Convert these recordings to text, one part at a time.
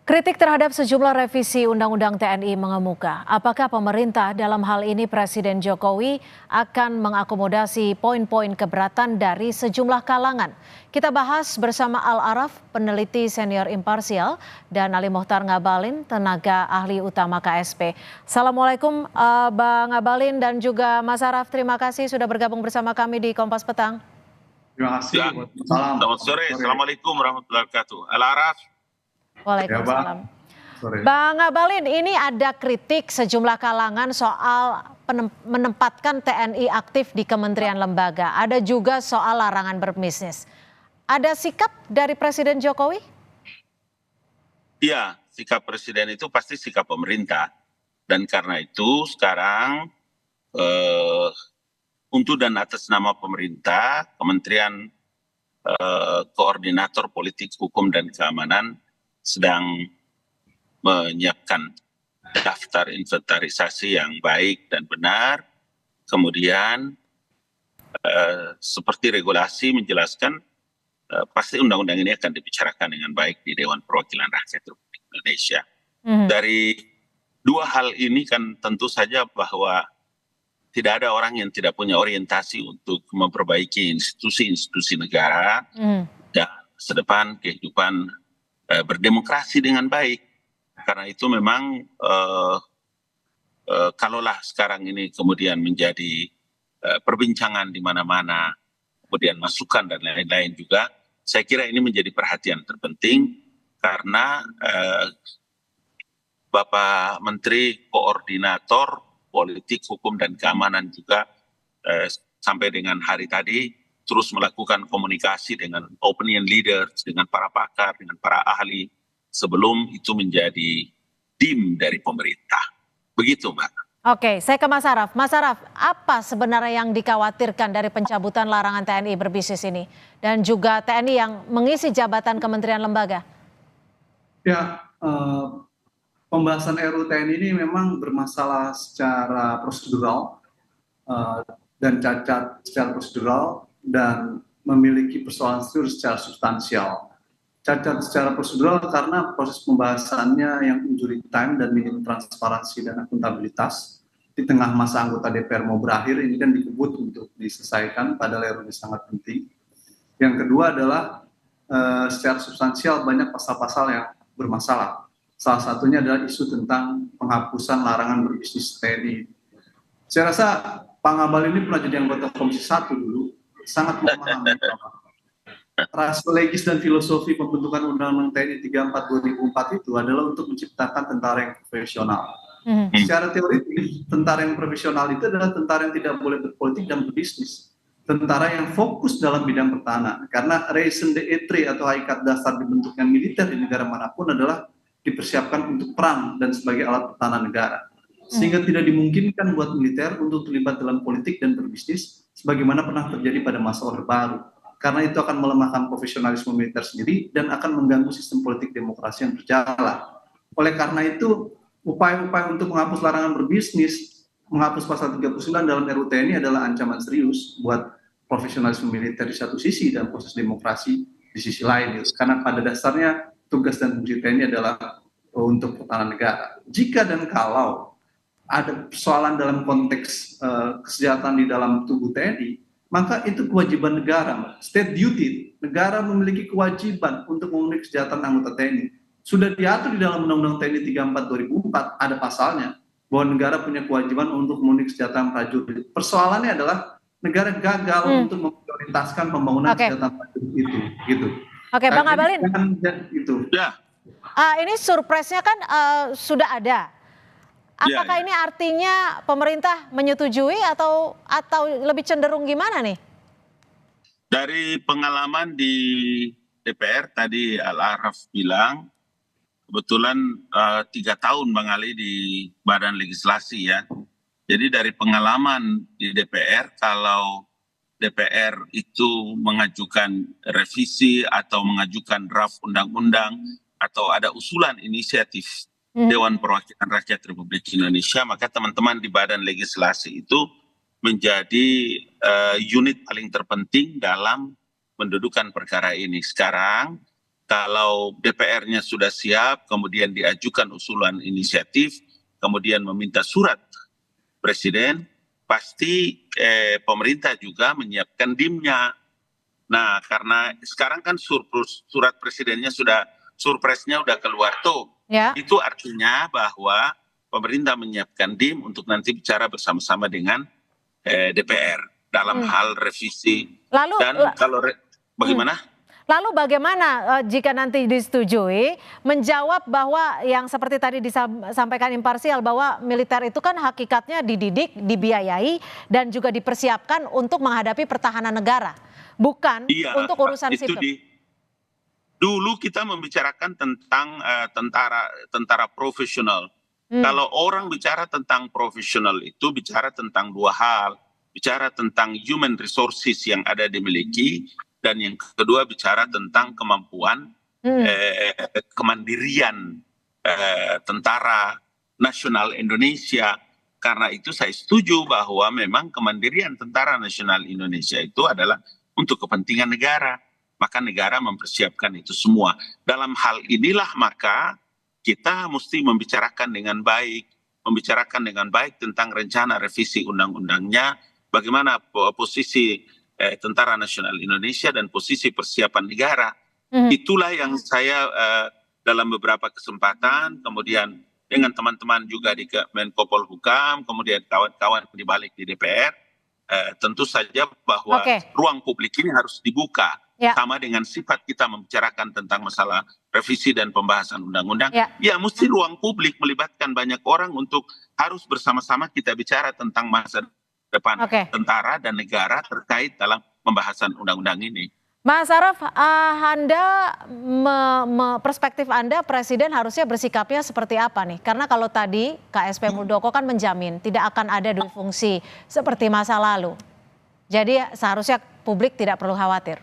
Kritik terhadap sejumlah revisi Undang-Undang TNI mengemuka. Apakah pemerintah dalam hal ini Presiden Jokowi akan mengakomodasi poin-poin keberatan dari sejumlah kalangan? Kita bahas bersama Al-Araf, peneliti senior imparsial, dan Ali Mohtar Ngabalin, tenaga ahli utama KSP. Assalamualaikum Bang Ngabalin dan juga Mas Araf, terima kasih sudah bergabung bersama kami di Kompas Petang. Terima kasih. Selamat sore. Assalamualaikum warahmatullahi wabarakatuh. Al-Araf. Waalaikumsalam. Bang Ngabalin, ini ada kritik sejumlah kalangan soal menempatkan TNI aktif di kementerian lembaga. Ada juga soal larangan berbisnis. Ada sikap dari Presiden Jokowi? Iya, sikap Presiden itu pasti sikap pemerintah. Dan karena itu sekarang untuk dan atas nama pemerintah, Kementerian Koordinator Politik, Hukum, dan Keamanan sedang menyiapkan daftar inventarisasi yang baik dan benar. Kemudian seperti regulasi menjelaskan pasti undang-undang ini akan dibicarakan dengan baik di Dewan Perwakilan Rakyat Republik Indonesia. Dari dua hal ini kan tentu saja bahwa tidak ada orang yang tidak punya orientasi untuk memperbaiki institusi-institusi negara dan masa depan kehidupan berdemokrasi dengan baik. Karena itu memang kalaulah sekarang ini kemudian menjadi perbincangan di mana-mana, kemudian masukan dan lain-lain juga, saya kira ini menjadi perhatian terpenting karena Bapak Menteri Koordinator Politik, Hukum, dan Keamanan juga sampai dengan hari tadi terus melakukan komunikasi dengan opinion leaders, dengan para pakar, dengan para ahli, sebelum itu menjadi tim dari pemerintah. Begitu, Mbak. Oke, saya ke Mas Araf. Mas Araf, apa sebenarnya yang dikhawatirkan dari pencabutan larangan TNI berbisnis ini? Dan juga TNI yang mengisi jabatan kementerian lembaga? Ya, pembahasan RUU TNI ini memang bermasalah secara prosedural dan cacat secara prosedural dan memiliki persoalan secara substansial. Cacat secara prosedural karena proses pembahasannya yang injury time dan minim transparansi dan akuntabilitas. Di tengah masa anggota DPR mau berakhir, ini kan dikebut untuk diselesaikan, padahal RUU ini sangat penting. Yang kedua adalah secara substansial banyak pasal-pasal yang bermasalah. Salah satunya adalah isu tentang penghapusan larangan berbisnis TNI. Saya rasa Pak Ngabalin ini pernah jadi anggota Komisi 1 dulu, sangat memahami rasio legis dan filosofi pembentukan Undang-Undang TNI 34 2004 itu adalah untuk menciptakan tentara yang profesional. Secara teoritis, tentara yang profesional itu adalah tentara yang tidak boleh berpolitik dan berbisnis. Tentara yang fokus dalam bidang pertahanan. Karena raison d'etre atau hakikat dasar dibentuknya militer di negara manapun adalah dipersiapkan untuk perang dan sebagai alat pertahanan negara. Sehingga tidak dimungkinkan buat militer untuk terlibat dalam politik dan berbisnis sebagaimana pernah terjadi pada masa Orde Baru. Karena itu akan melemahkan profesionalisme militer sendiri dan akan mengganggu sistem politik demokrasi yang berjalan. Oleh karena itu, upaya-upaya untuk menghapus larangan berbisnis, menghapus pasal 39 dalam RUU TNI adalah ancaman serius buat profesionalisme militer di satu sisi dan proses demokrasi di sisi lain. Karena pada dasarnya tugas dan fungsi TNI adalah untuk pertahanan negara. Jika dan kalau ada persoalan dalam konteks kesejahteraan di dalam tubuh TNI, maka itu kewajiban negara, state duty. Negara memiliki kewajiban untuk memenuhi kesejahteraan anggota TNI. Sudah diatur di dalam Undang-Undang TNI 34 2004, ada pasalnya bahwa negara punya kewajiban untuk memenuhi kesejahteraan prajurit. Persoalannya adalah negara gagal untuk memprioritaskan pembangunan kesejahteraan prajurit itu. Gitu. Oke, Bang Ngabalin. Itu. Ya. Ini surprise-nya kan sudah ada. Apakah ini artinya pemerintah menyetujui atau lebih cenderung gimana nih? Dari pengalaman di DPR tadi Al-Araf bilang, kebetulan 3 tahun Bang Ali di Badan Legislasi ya. Jadi dari pengalaman di DPR, kalau DPR itu mengajukan revisi atau mengajukan draft undang-undang atau ada usulan inisiatif Dewan Perwakilan Rakyat Republik Indonesia, maka teman-teman di Badan Legislasi itu menjadi unit paling terpenting dalam mendudukan perkara ini. Sekarang Kalau DPR-nya sudah siap, kemudian diajukan usulan inisiatif, kemudian meminta surat Presiden, pasti pemerintah juga menyiapkan DIM-nya. Nah, karena sekarang kan surat Presidennya surpresnya udah keluar tuh. Ya. Itu artinya bahwa pemerintah menyiapkan DIM untuk nanti bicara bersama-sama dengan DPR dalam hal revisi. Lalu, Dan kalau bagaimana? Lalu bagaimana jika nanti disetujui menjawab bahwa yang seperti tadi disampaikan imparsial bahwa militer itu kan hakikatnya dididik, dibiayai dan juga dipersiapkan untuk menghadapi pertahanan negara, bukan untuk urusan sipil. Dulu kita membicarakan tentang tentara profesional. Kalau orang bicara tentang profesional itu bicara tentang dua hal, bicara tentang human resources yang ada dimiliki. Dan yang kedua bicara tentang kemampuan kemandirian tentara nasional Indonesia. Karena itu saya setuju bahwa memang kemandirian tentara nasional Indonesia itu adalah untuk kepentingan negara. Maka negara mempersiapkan itu semua. Dalam hal inilah maka kita mesti membicarakan dengan baik tentang rencana revisi undang-undangnya, bagaimana posisi Tentara Nasional Indonesia dan posisi persiapan negara. Itulah yang saya dalam beberapa kesempatan, kemudian dengan teman-teman juga di Menko Polhukam, kemudian kawan-kawan di balik di DPR, tentu saja bahwa ruang publik ini harus dibuka. Sama dengan sifat kita membicarakan tentang masalah revisi dan pembahasan undang-undang. Ya mesti ruang publik melibatkan banyak orang untuk harus bersama-sama kita bicara tentang masa depan tentara dan negara terkait dalam pembahasan undang-undang ini. Mas Araf, perspektif Anda Presiden harusnya bersikapnya seperti apa nih? Karena kalau tadi KSP Muldoko kan menjamin tidak akan ada dui fungsi seperti masa lalu. Jadi seharusnya publik tidak perlu khawatir.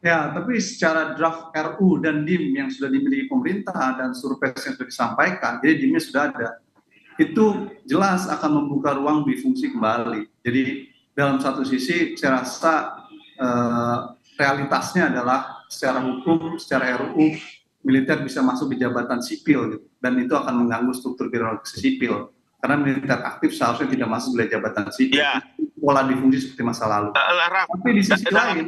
Ya, tapi secara draft RU dan DIM yang sudah dimiliki pemerintah dan survei yang sudah disampaikan, jadi DIM-nya sudah ada. Itu jelas akan membuka ruang difungsi kembali. Jadi dalam satu sisi saya rasa realitasnya adalah secara hukum, secara RUU militer bisa masuk di jabatan sipil gitu. Dan itu akan mengganggu struktur birokrasi sipil. Karena militer aktif seharusnya tidak masuk di jabatan sipil. Pola difungsi seperti masa lalu. Tapi di sisi lain,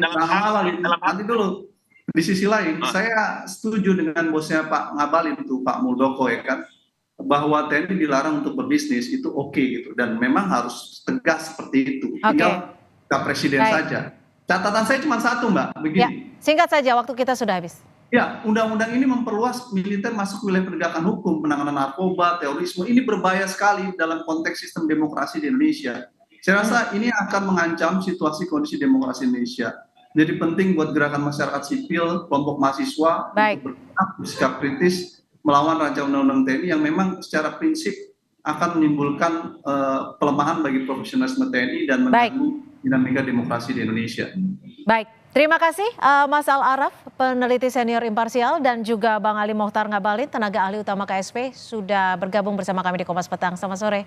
di sisi lain saya setuju dengan bosnya Pak Ngabalin itu, Pak Muldoko ya kan, bahwa TNI dilarang untuk berbisnis itu oke gitu, dan memang harus tegas seperti itu. Tinggal Presiden saja. Catatan saya cuma satu, Mbak, begini. Ya, singkat saja, waktu kita sudah habis. Ya, undang-undang ini memperluas militer masuk wilayah penegakan hukum, penanganan narkoba, terorisme. Ini berbahaya sekali dalam konteks sistem demokrasi di Indonesia. Saya rasa ini akan mengancam situasi kondisi demokrasi Indonesia. Jadi penting buat gerakan masyarakat sipil, kelompok mahasiswa untuk bersikap kritis melawan rancangan undang-undang TNI yang memang secara prinsip akan menimbulkan pelemahan bagi profesionalisme TNI dan mengganggu dinamika demokrasi di Indonesia. Baik, terima kasih Mas Al Araf, peneliti senior imparsial, dan juga Bang Ali Mohtar Ngabalin, tenaga ahli utama KSP, sudah bergabung bersama kami di Kompas Petang. Selamat sore.